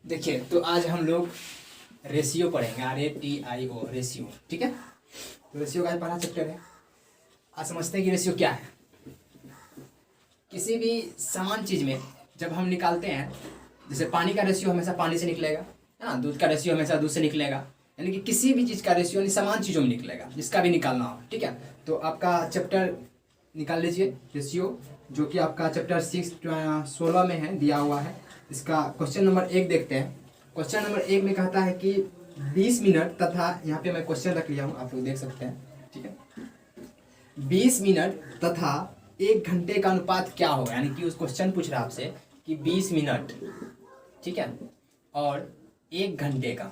देखिए, तो आज हम लोग रेशियो पढ़ेंगे, RATIO रेशियो। ठीक है, तो रेशियो का आज पहला चैप्टर है। आज समझते हैं कि रेशियो क्या है। किसी भी समान चीज़ में जब हम निकालते हैं, जैसे पानी का रेशियो हमेशा पानी से निकलेगा, है ना। दूध का रेशियो हमेशा दूध से निकलेगा, यानी कि किसी भी चीज़ का रेशियो नहीं समान चीज़ों में निकलेगा, जिसका भी निकालना हो। ठीक है, तो आपका चैप्टर निकाल लीजिए रेशियो, जो कि आपका चैप्टर 16 में है, दिया हुआ है। इसका क्वेश्चन नंबर 1 देखते हैं। क्वेश्चन नंबर 1 में कहता है कि 20 मिनट तथा, यहाँ पे मैं क्वेश्चन रख लिया हूँ, आप लोग देख सकते हैं। ठीक है, 20 मिनट तथा 1 घंटे का अनुपात क्या होगा, यानी कि उस क्वेश्चन पूछ रहा है आपसे कि 20 मिनट, ठीक है, और 1 घंटे का,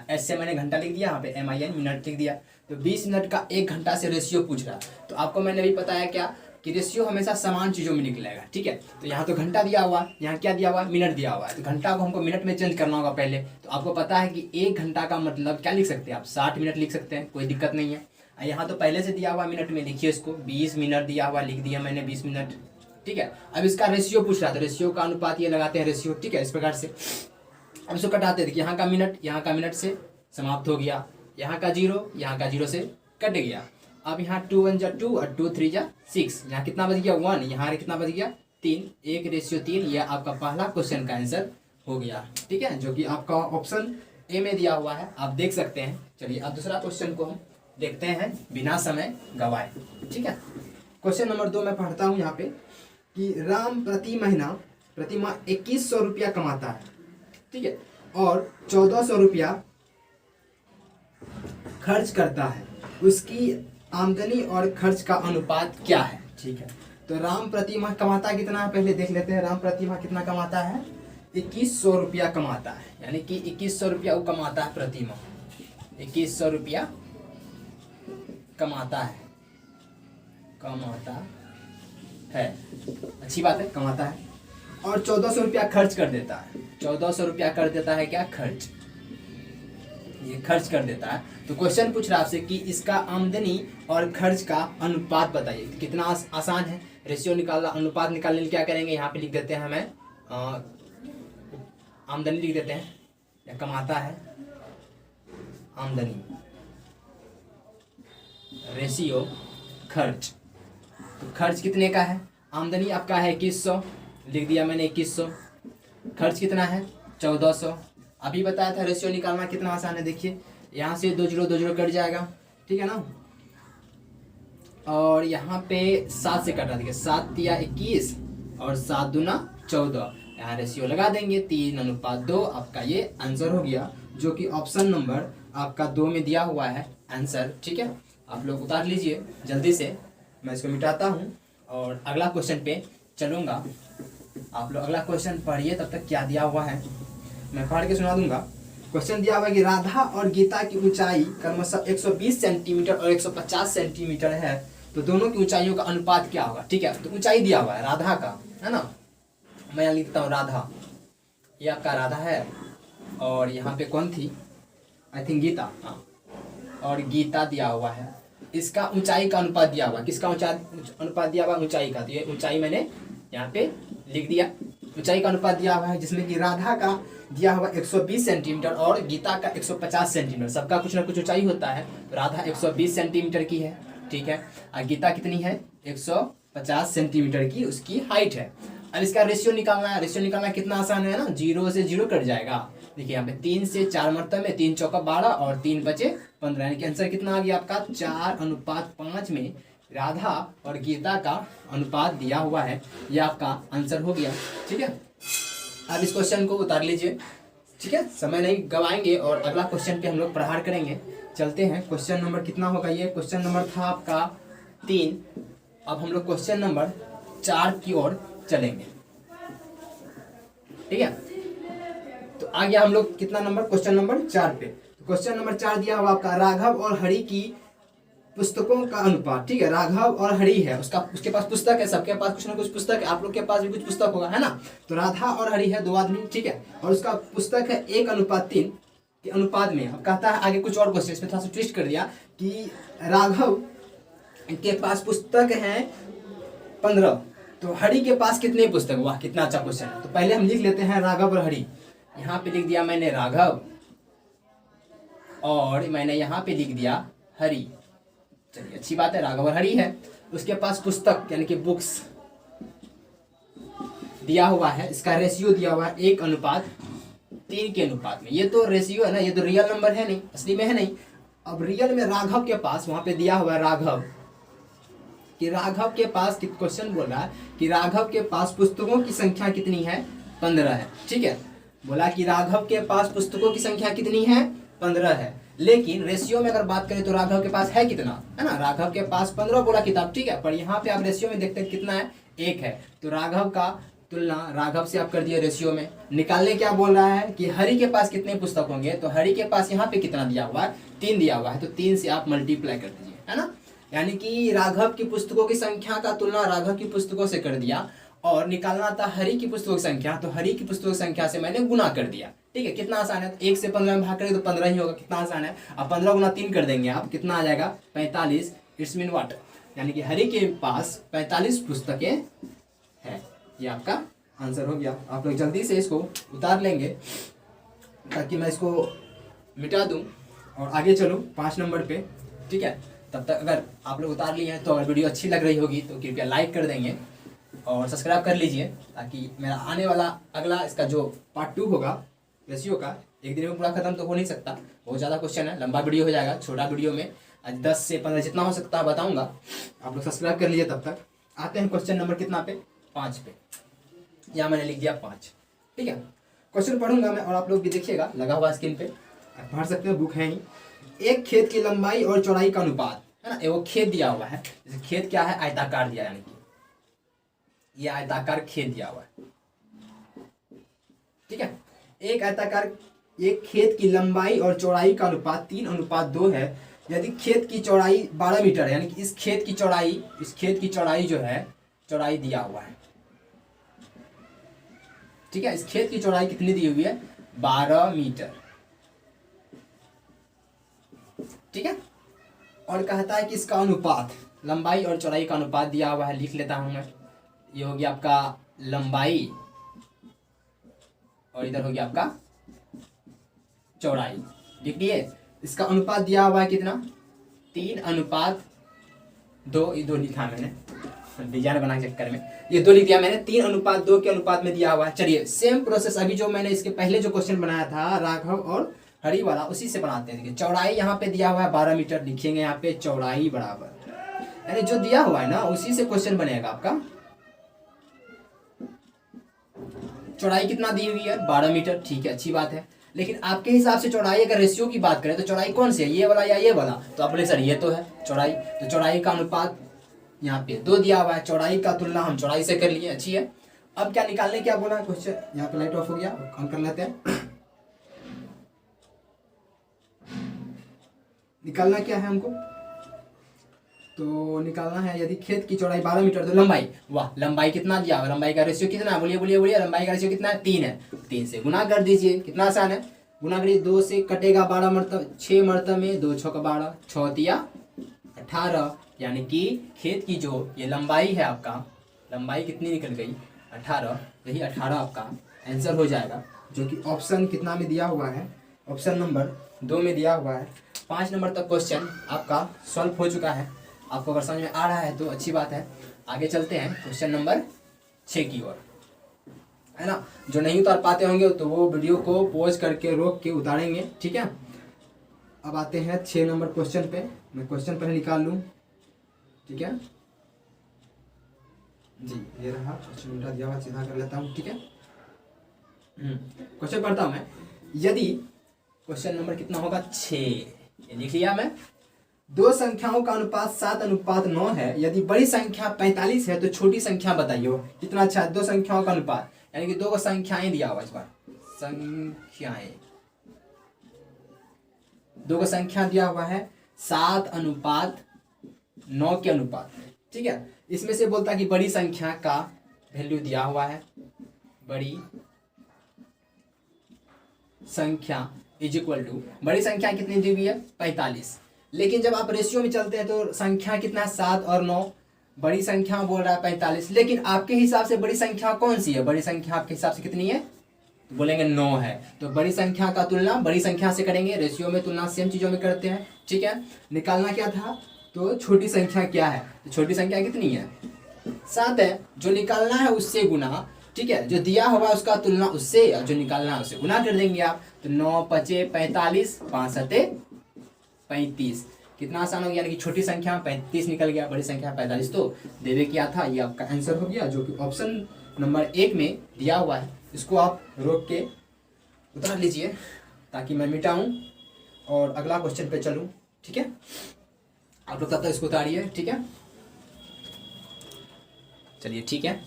ऐसे मैंने घंटा लिख दिया, यहाँ पे MIN मिनट लिख दिया। तो 20 मिनट का 1 घंटा से रेशियो पूछ रहा है। तो आपको मैंने भी बताया क्या कि रेशियो हमेशा समान चीज़ों में निकलेगा। ठीक है, तो यहाँ तो घंटा दिया हुआ, यहाँ क्या दिया हुआ, मिनट दिया हुआ है। तो घंटा को हमको मिनट में चेंज करना होगा पहले। तो आपको पता है कि 1 घंटा का मतलब क्या लिख सकते हैं आप, 60 मिनट लिख सकते हैं, कोई दिक्कत नहीं है। यहाँ तो पहले से दिया हुआ मिनट में, लिखिए इसको, 20 मिनट दिया हुआ, लिख दिया मैंने 20 मिनट। ठीक है, अब इसका रेशियो पूछ रहा था, रेशियो का अनुपात ये लगाते हैं रेशियो। ठीक है, इस प्रकार से अब इसको कटाते देखिए, यहाँ का मिनट से समाप्त हो गया, यहाँ का 0 से कट गया। अब यहाँ 2 1 जा 2 और 2 3 जा 6, यहाँ कितना बच गया 1, यहाँ कितना बच गया 3, 1:3। यह आपका पहला क्वेश्चन का आंसर हो गया। ठीक है, जो कि आपका ऑप्शन ए में दिया हुआ है, आप देख सकते हैं। चलिए अब दूसरा क्वेश्चन को हम देखते हैं बिना समय गवाए। ठीक है, क्वेश्चन नंबर 2 मैं पढ़ता हूँ यहाँ पे कि राम प्रति माह 2100 रुपया कमाता है। ठीक है, और 1400 रुपया खर्च करता है, उसकी आमदनी और खर्च का अनुपात क्या है। ठीक है, तो राम प्रति माह कमाता कितना है, पहले देख लेते हैं। राम प्रति माह कितना कमाता है, 2100 रुपया कमाता है, यानी कि 2100 रुपया वो कमाता है प्रति माह। 2100 रुपया कमाता है, अच्छी बात है, कमाता है। और 1400 रुपया खर्च कर देता है। 1400 रुपया कर देता है क्या, खर्च, ये खर्च कर देता है। तो क्वेश्चन पूछ रहा है आपसे कि इसका आमदनी और खर्च का अनुपात बताइए। कितना आसान है, रेशियो निकालना। अनुपात निकालने के लिए क्या करेंगे, यहाँ पे लिख देते हैं हमें, आमदनी लिख देते हैं, या कमाता है, आमदनी रेशियो खर्च। तो खर्च कितने का है, आमदनी आपका है 2100, लिख दिया मैंने 2100। खर्च कितना है 1400। अभी बताया था रेशियो निकालना कितना आसान है। देखिए यहाँ से 2 0 कट जाएगा, ठीक है ना। और यहाँ पे 7 से कटा, देखिए 7 तिया 21 और 7 दूना 14। यहाँ रेशियो लगा देंगे 3:2, आपका ये आंसर हो गया, जो कि ऑप्शन नंबर आपका 2 में दिया हुआ है आंसर। ठीक है, आप लोग उतार लीजिए जल्दी से, मैं इसको मिटाता हूँ और अगला क्वेश्चन पे चलूँगा। आप लोग अगला क्वेश्चन पढ़िए, तब तक क्या दिया हुआ है मैं पढ़ के सुना दूंगा। क्वेश्चन दिया हुआ है कि राधा और गीता की ऊंचाई क्रमशः 120 सेंटीमीटर और 150 सेंटीमीटर है, तो दोनों की ऊंचाइयों का अनुपात क्या होगा। ठीक है, तो ऊंचाई दिया हुआ है राधा का, है ना। मैं यहाँ लिखता हूँ राधा, ये आपका राधा है, और यहाँ पे कौन थी, आई थिंक गीता, हाँ, और गीता दिया हुआ है। इसका ऊंचाई का अनुपात दिया हुआ, किसका अनुपात दिया हुआ, ऊंचाई का। तो ये ऊंचाई मैंने यहाँ पे लिख दिया, ऊंचाई का अनुपात दिया हुआ है, जिसमें कि राधा का दिया हुआ 120 सेंटीमीटर और गीता का 150 सेंटीमीटर। सबका कुछ ना कुछ ऊंचाई होता है। राधा 120 सेंटीमीटर की है, ठीक है, और गीता कितनी है, 150 सेंटीमीटर की उसकी हाइट है। अब इसका रेशियो निकालना है। रेशियो निकालना कितना आसान है ना, 0 से 0 कट जाएगा। देखिए यहाँ पे 3 से 4 मरतबे में 3 चौका 12 और 3 बचे 15, यानी कि आंसर कितना आ गया आपका 4:5 में राधा और गीता का अनुपात दिया हुआ है। यह आपका आंसर हो गया। ठीक है, अब इस क्वेश्चन को उतार लीजिए। ठीक है, समय नहीं गवाएंगे और अगला क्वेश्चन पे हम लोग प्रहार करेंगे। चलते हैं, क्वेश्चन नंबर कितना होगा, ये क्वेश्चन नंबर था आपका 3। अब हम लोग क्वेश्चन नंबर 4 की ओर चलेंगे। ठीक है, तो आ गया हम लोग कितना नंबर, क्वेश्चन नंबर 4 पे। क्वेश्चन नंबर 4 दिया हुआ आपका राघव और हरि की पुस्तकों का अनुपात। ठीक है, राघव और हरि है, उसके पास पुस्तक है, सबके पास कुछ ना कुछ पुस्तक है, आप लोग के पास भी कुछ पुस्तक होगा, है ना। तो राधा और हरि है, 2 आदमी, ठीक है, और उसका पुस्तक है 1:3 के अनुपात में। अब कहता है आगे कुछ और क्वेश्चन, इसमें थोड़ा सा ट्विस्ट कर दिया कि राघव के पास पुस्तक है 15, तो हरि के पास कितने पुस्तक। वाह, कितना अच्छा क्वेश्चन है। तो पहले हम लिख लेते हैं राघव और हरि। यहाँ पे लिख दिया मैंने राघव और मैंने यहाँ पे लिख दिया हरि। चलिए अच्छी बात है, राघव और हरि है। उसके पास पुस्तक यानी कि बुक्स दिया हुआ है, इसका रेशियो दिया हुआ है 1:3 के अनुपात में। ये तो रेशियो है ना, ये तो रियल नंबर है नहीं, असली में है नहीं। अब रियल में राघव के पास वहां पे दिया हुआ है राघव, कि राघव के पास क्वेश्चन बोल रहा है कि राघव के पास पुस्तकों की संख्या कितनी है, 15 है। ठीक है, बोला कि राघव के पास पुस्तकों की संख्या कितनी है, 15 है। लेकिन रेशियो में अगर बात करें तो राघव के पास है कितना, है ना, राघव के पास 15 बोला किताब। ठीक है, पर यहाँ पे आप रेशियो में देखते हैं कितना है, 1 है। तो राघव का तुलना राघव से आप कर दिए रेशियो में। निकालने क्या बोल रहा है कि हरि के पास कितने पुस्तक होंगे, तो हरि के पास यहाँ पे कितना दिया हुआ है, 3 दिया हुआ है। तो 3 से आप मल्टीप्लाई कर दीजिए, है ना। यानी कि राघव की पुस्तकों की संख्या का तुलना राघव की पुस्तकों से कर दिया, और निकालना था हरि की पुस्तकों की संख्या, तो हरि की पुस्तकों की संख्या से मैंने गुना कर दिया। ठीक है, कितना आसान है, 1 से 15 में भाग करें तो 15 ही होगा, कितना आसान है। अब 15 गुना 3 कर देंगे आप, कितना आ जाएगा, 45। इट्स मीन व्हाट, यानी कि हरि के पास 45 पुस्तकें हैं। ये आपका आंसर हो गया। आप लोग जल्दी से इसको उतार लेंगे ताकि मैं इसको मिटा दूं और आगे चलूं 5 नंबर पे। ठीक है, तब तक अगर आप लोग उतार लिए हैं तो अगर वीडियो अच्छी लग रही होगी तो कृपया लाइक कर देंगे और सब्सक्राइब कर लीजिए, ताकि मेरा आने वाला अगला इसका जो पार्ट 2 होगा रेशियो का, एक दिन में पूरा खत्म तो हो नहीं सकता, बहुत ज़्यादा क्वेश्चन है, लंबा वीडियो हो जाएगा। छोटा वीडियो में आज 10 से 15 जितना हो सकता है बताऊँगा, आप लोग सब्सक्राइब कर लीजिए। तब तक आते हैं क्वेश्चन नंबर कितना पे, 5 पे। यहाँ मैंने लिख दिया 5। ठीक है, क्वेश्चन पढ़ूंगा मैं और आप लोग भी देखिएगा, लगा हुआ स्क्रीन पे, आप पढ़ सकते हैं, बुक है ही। एक खेत की लंबाई और चौड़ाई का अनुपात, है ना, वो खेत दिया हुआ है। जैसे खेत क्या है, आयताकार दिया, यानी कि ये आयताकार खेत दिया हुआ है। ठीक है, एक खेत की लंबाई और चौड़ाई का अनुपात 3:2 है। यदि खेत की चौड़ाई 12 मीटर है, यानी कि इस खेत की चौड़ाई जो है, चौड़ाई दिया हुआ है। ठीक है, इस खेत की चौड़ाई कितनी दी हुई है, 12 मीटर। ठीक है, और कहता है कि इसका अनुपात, लंबाई और चौड़ाई का अनुपात दिया हुआ है, लिख लेता हूं मैं। ये हो गया आपका लंबाई और इधर हो गया आपका चौड़ाई, लिख लिए। इसका अनुपात दिया हुआ है कितना, 3:2। ये 2 लिखा मैंने डिजाइन बना के चक्कर में, ये 2 लिख दिया मैंने, 3:2 के अनुपात में दिया हुआ है। चलिए सेम प्रोसेस अभी जो मैंने इसके पहले जो क्वेश्चन बनाया था राघव और हरि वाला, उसी से बनाते हैं। देखिए चौड़ाई यहाँ पे दिया हुआ है 12 मीटर, लिखेंगे यहाँ पे चौड़ाई बराबर, यानी जो दिया हुआ है ना उसी से क्वेश्चन बनेगा आपका। चौड़ाई कितना दी हुई है, 12 मीटर। ठीक है, अच्छी बात है। लेकिन आपके हिसाब से चौड़ाई, अगर रेशियो की बात करें तो चौड़ाई कौन सी है, ये वाला या ये वाला, तो आप बोले सर ये तो है चौड़ाई, तो चौड़ाई का अनुपात यहाँ पे 2 दिया हुआ है। चौड़ाई का तुलना हम चौड़ाई से कर लिए, अच्छी है। अब क्या निकालने, क्या बोला क्वेश्चन, यहाँ पे लाइट ऑफ हो गया, ऑन कर लेते हैं। निकालना क्या है हमको, तो निकालना है यदि खेत की चौड़ाई 12 मीटर तो लंबाई, वाह लंबाई कितना दिया हुआ, लंबाई का रेशियो कितना है, बोलिए बोलिए बोलिए, लंबाई का रेशियो कितना है, 3 है। 3 से गुना कर दीजिए, कितना आसान है, गुना करिए, 2 से कटेगा 12 मरतब, 6 मरतब में 2 6 12, 6 तिया 18, यानी कि खेत की जो ये लंबाई है आपका, लंबाई कितनी निकल गई, 18। यही 18 आपका आंसर हो जाएगा, जो कि ऑप्शन कितना में दिया हुआ है, ऑप्शन नंबर 2 में दिया हुआ है। 5 नंबर तक क्वेश्चन आपका सॉल्व हो चुका है। आपको अगर समझ में आ रहा है तो अच्छी बात है। आगे चलते हैं क्वेश्चन नंबर 6 की ओर, है ना। जो नहीं उतार पाते होंगे तो वो वीडियो को पॉज करके रोक के उतारेंगे, ठीक है। अब आते हैं 6 नंबर क्वेश्चन पे। मैं क्वेश्चन पहले निकाल लूँ, ठीक है जी। ये रहा क्वेश्चन, उल्टा दिया हुआ, सीधा कर लेता हूँ, ठीक है। क्वेश्चन पढ़ता हूँ मैं। यदि क्वेश्चन नंबर कितना होगा, 6, ये लिख लिया मैं। 2 संख्याओं का अनुपात 7:9 है। यदि बड़ी संख्या 45 है तो छोटी संख्या बताइए। कितना अच्छा है, 2 संख्याओं का अनुपात, यानी कि 2 संख्याएं दिया हुआ, इस बार संख्याएं, 2 संख्या दिया हुआ है 7:9 के अनुपात में, ठीक है। इसमें से बोलता है कि बड़ी संख्या का वैल्यू दिया हुआ है, बड़ी संख्या इज इक्वल टू, बड़ी संख्या कितनी दी हुई है, 45। लेकिन जब आप रेशियो में चलते हैं तो संख्या कितना है, 7 और 9। बड़ी संख्या बोल रहा है 45, लेकिन आपके हिसाब से बड़ी संख्या कौन सी है, बड़ी संख्या आपके हिसाब से कितनी है, तो बोलेंगे 9 है। तो बड़ी संख्या का तुलना बड़ी संख्या से करेंगे, रेशियो में तुलना सेम चीज़ों में करते हैं, ठीक है। निकालना क्या था, तो छोटी संख्या क्या है, तो छोटी संख्या कितनी है, 7 है। जो निकालना है उससे गुना, ठीक है, जो दिया हुआ उसका तुलना उससे, और जो निकालना है उससे गुना कर देंगे आप। तो 9 पचे 45, 5 सते 35, कितना आसान हो गया, यानी कि छोटी संख्या 35 निकल गया, बड़ी संख्या 45 तो देवे क्या था, ये आपका आंसर हो गया, जो कि ऑप्शन नंबर 1 में दिया हुआ है। इसको आप रोक के उतार लीजिए ताकि मैं मिटाऊं और अगला क्वेश्चन पे चलूं, ठीक है। आप लोग तब तक इसको उतारिए, ठीक है। चलिए ठीक है,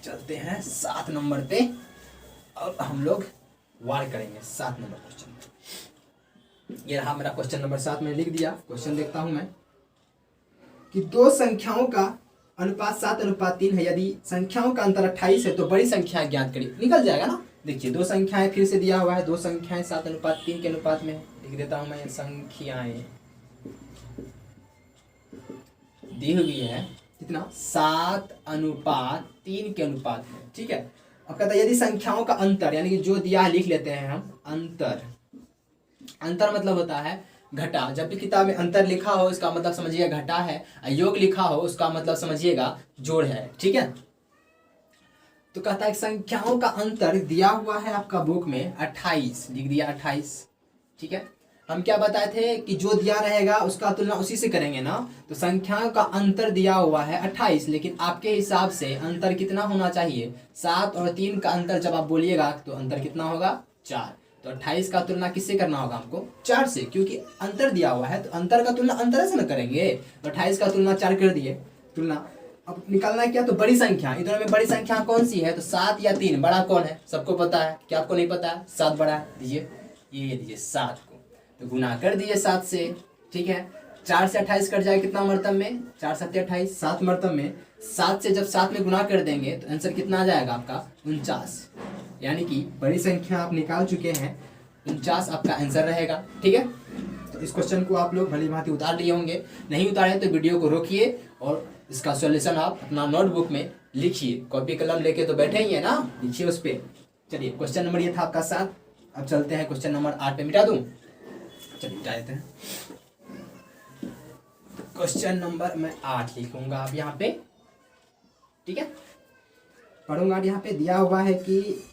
चलते हैं 7 नंबर पे और हम लोग वार करेंगे 7 नंबर क्वेश्चन। ये रहा मेरा क्वेश्चन नंबर 7, मैंने लिख दिया। क्वेश्चन देखता हूं मैं कि दो संख्याओं का अनुपात 7:3 है, यदि संख्याओं का अंतर 28 है तो बड़ी संख्या ज्ञात करिए। निकल जाएगा ना। देखिए दो संख्याएं फिर से दिया हुआ है, दो संख्याएं 7:3 के अनुपात में है। लिख देता हूं मैं, संख्याएं दी हुई है कितना, 7:3 के अनुपात में, ठीक है। अब कहता है यदि संख्याओं का अंतर, यानी कि जो दिया है लिख लेते हैं हम, अंतर, अंतर मतलब होता है घटा। जब भी किताब में अंतर लिखा हो इसका मतलब समझिएगा घटा है, योग लिखा हो उसका मतलब समझिएगा जोड़ है, ठीक है। तो कहता है संख्याओं का अंतर दिया हुआ है आपका बुक में 28, लिख दिया 28, ठीक है। हम क्या बताए थे कि जो दिया रहेगा उसका तुलना उसी से करेंगे ना। तो संख्याओं का अंतर दिया हुआ है 28, लेकिन आपके हिसाब से अंतर कितना होना चाहिए, 7 और 3 का अंतर जब आप बोलिएगा तो अंतर कितना होगा, 4। तो 28 का तुलना किससे करना होगा हमको, 4 से, क्योंकि अंतर दिया हुआ है तो अंतर का तुलना अंतर से ना करेंगे। तो 28 का तुलना 4 कर दिए तुलना। अब निकालना क्या, तो बड़ी संख्या, इधर में बड़ी संख्या कौन सी है, तो 7 या 3, बड़ा कौन है, सबको पता है, क्या आपको नहीं पता है, 7 बड़ा है। दीजिए ये दीजिए 7 को, तो गुना कर दिए 7 से, ठीक है। 4 से 28 कट जाए कितना मरतब में, 4 7 28, 7 मरतब में। 7 से जब 7 में गुना कर देंगे तो आंसर कितना आ जाएगा आपका, 49। यानी कि बड़ी संख्या आप निकाल चुके हैं, 49 आपका आंसर रहेगा, ठीक है। तो इस क्वेश्चन को आप लोग भली भांति उतार लिए होंगे, नहीं उतारे तो वीडियो को रोकिए और इसका सॉल्यूशन आप अपना नोटबुक में लिखिए। कॉपी कलम लेके तो बैठे ही है ना, लिखिए उस पर। चलिए क्वेश्चन नंबर ये था आपका 7। अब चलते हैं क्वेश्चन नंबर 8 पे। मिटा दूं, चलिए मिटा देते हैं। क्वेश्चन नंबर मैं 8 लिखूंगा आप यहाँ पे, ठीक है। पढ़ूंगा, यहाँ पे दिया हुआ है कि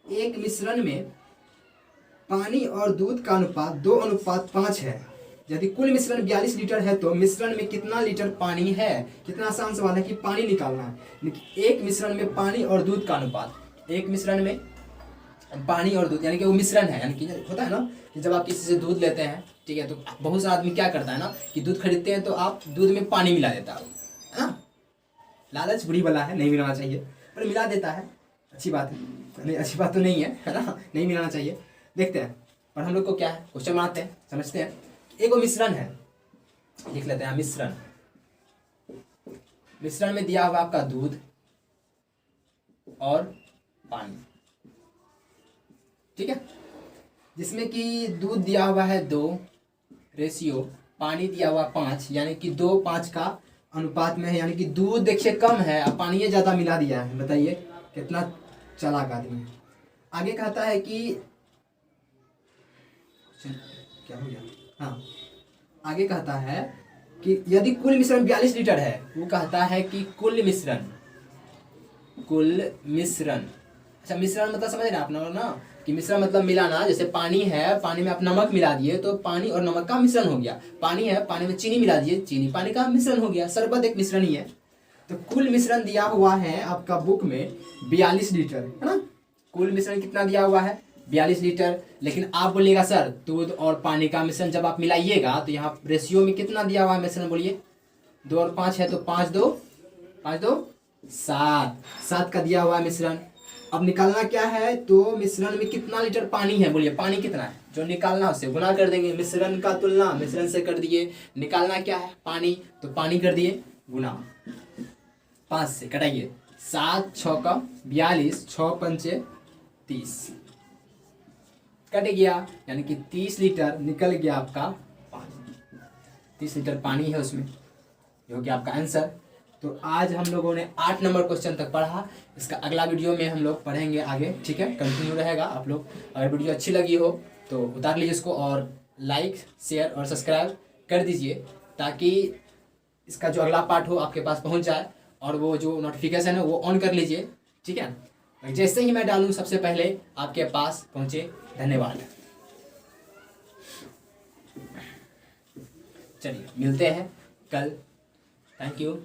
एक मिश्रण में पानी और दूध का अनुपात 2:5 है। यदि कुल मिश्रण 42 लीटर है तो मिश्रण में कितना लीटर पानी है। कितना आसान सवाल है कि पानी निकालना है। एक मिश्रण में पानी और दूध का अनुपात, एक मिश्रण में पानी और दूध, यानी कि वो मिश्रण है, यानी कि होता है ना कि जब आप किसी से दूध लेते हैं, ठीक है, तो बहुत सारा आदमी क्या करता है ना कि दूध खरीदते हैं तो आप दूध में पानी मिला देता है ना। लालच बुरी बला है, नहीं मिलाना चाहिए, पर मिला देता है, अच्छी बात है नहीं, अच्छी बात तो नहीं है ना, नहीं मिलाना चाहिए। देखते हैं, पर हम लोग को क्या है, क्वेश्चन बनाते हैं, समझते हैं। एक वो मिश्रण है, लिख लेते हैं मिश्रण। मिश्रण में दिया हुआ आपका दूध और पानी, ठीक है, जिसमें कि दूध दिया हुआ है 2 रेशियो, पानी दिया हुआ 5, यानी कि 2:5 का अनुपात में है। यानी कि दूध देखिए कम है और पानी ज़्यादा मिला दिया है। बताइए कितना चालाक आदमी है। आगे कहता है कि क्या हो गया, हाँ, आगे कहता है कि यदि कुल मिश्रण 42 लीटर है, वो कहता है कि कुल मिश्रण, अच्छा मिश्रण मतलब समझ रहे हैं आप ना कि मिश्रण मतलब मिलाना। जैसे पानी है, पानी में आप नमक मिला दिए तो पानी और नमक का मिश्रण हो गया। पानी है, पानी में चीनी मिला दिए, चीनी पानी का मिश्रण हो गया। शरबत एक मिश्रण ही है। तो कुल मिश्रण दिया हुआ है आपका बुक में 42 लीटर, है ना। कुल मिश्रण कितना दिया हुआ है, 42 लीटर। लेकिन आप बोलिएगा सर दूध और पानी का मिश्रण जब आप मिलाइएगा तो यहाँ रेशियो में कितना दिया हुआ है मिश्रण, बोलिए 2 और 5 है तो 5 2 7 का दिया हुआ है मिश्रण। अब निकालना क्या है, तो मिश्रण में कितना लीटर पानी है, बोलिए पानी कितना है, जो निकालना उससे गुना कर देंगे। मिश्रण का तुलना मिश्रण से कर दिए। निकालना क्या है, पानी, तो पानी कर दिए गुना 5 से, कटाइए 7 6 का 42, 6 पंचे 30, कट गया, यानी कि 30 लीटर निकल गया आपका पानी। 30 लीटर पानी है उसमें, जो कि आपका आंसर। तो आज हम लोगों ने 8 नंबर क्वेश्चन तक पढ़ा। इसका अगला वीडियो में हम लोग पढ़ेंगे आगे, ठीक है, कंटिन्यू रहेगा। आप लोग अगर वीडियो अच्छी लगी हो तो उतार लीजिए इसको और लाइक शेयर और सब्सक्राइब कर दीजिए, ताकि इसका जो अगला पार्ट हो आपके पास पहुंच जाए, और वो जो नोटिफिकेशन है वो ऑन कर लीजिए, ठीक है। जैसे ही मैं डालूँ सबसे पहले आपके पास पहुंचे। धन्यवाद। चलिए मिलते हैं कल। Thank you.